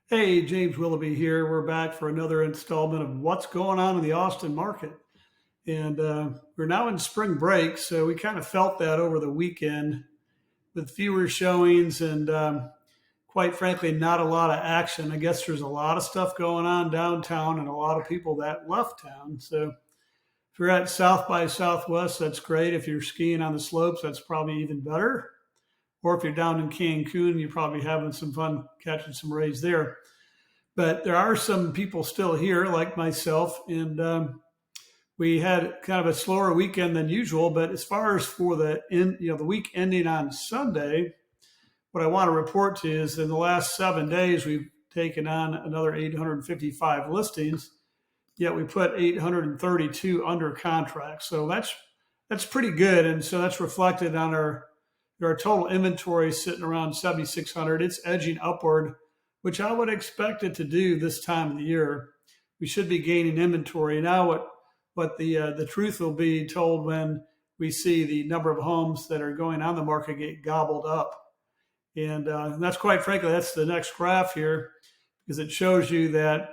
Hey, James Willoughby here. We're back for another installment of What's Going On in the Austin Market. And we're now in spring break, so we kind of felt that over the weekend with fewer showings and, quite frankly, not a lot of action. I guess there's a lot of stuff going on downtown and a lot of people that left town. So if you're at South by Southwest, that's great. If you're skiing on the slopes, that's probably even better. Or if you're down in Cancun, you're probably having some fun catching some rays there. But there are some people still here, like myself, and we had kind of a slower weekend than usual. But as far as for the week ending on Sunday, what I want to report to you is in the last 7 days we've taken on another 855 listings. Yet we put 832 under contract, so that's pretty good, and so that's reflected on our total inventory sitting around 7,600. It's edging upward, which I would expect it to do this time of the year. We should be gaining inventory now. What the truth will be told when we see the number of homes that are going on the market get gobbled up, and that's quite frankly that's the next graph here because it shows you that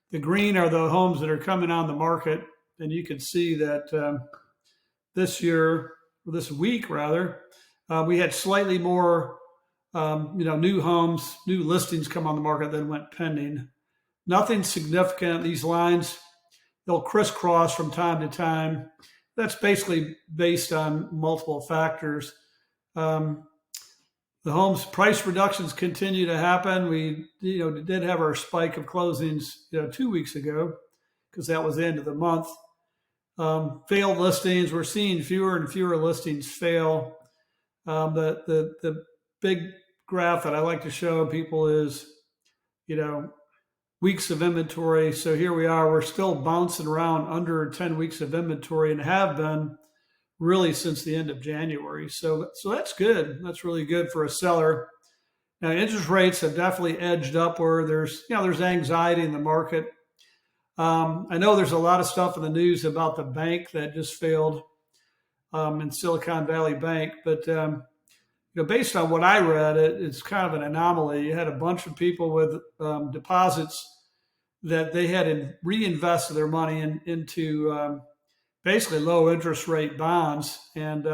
the green are the homes that are coming on the market, and you can see that this year, or this week rather, we had slightly more new homes, new listings come on the market than went pending. Nothing significant. These lines, they'll crisscross from time to time. That's basically based on multiple factors. The homes price reductions continue to happen. We did have our spike of closings 2 weeks ago because that was the end of the month. Failed listings, we're seeing fewer and fewer listings fail. The big graph that I like to show people is, weeks of inventory. So here we are, we're still bouncing around under 10 weeks of inventory and have been really since the end of January. So that's good. That's really good for a seller. Now, interest rates have definitely edged upward. There's anxiety in the market. I know there's a lot of stuff in the news about the bank that just failed in Silicon Valley Bank, but based on what I read, it's kind of an anomaly. You had a bunch of people with deposits that they had reinvested their money into basically low interest rate bonds. And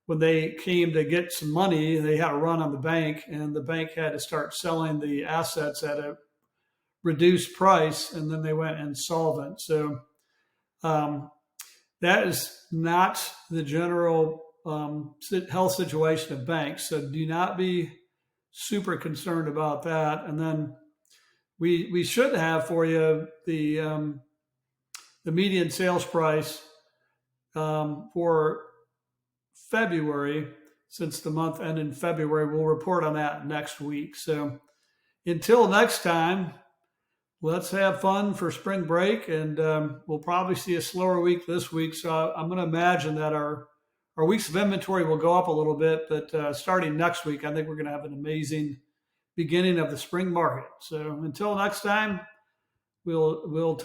when they came to get some money, they had a run on the bank, and the bank had to start selling the assets at a reduced price, and then they went insolvent. So that is not the general health situation of banks. So do not be super concerned about that. And then we should have for you the median sales price for February, since the month ended in February. We'll report on that next week. So until next time, let's have fun for spring break, and we'll probably see a slower week this week. So I'm going to imagine that our weeks of inventory will go up a little bit, but starting next week, I think we're going to have an amazing beginning of the spring market. So until next time, we'll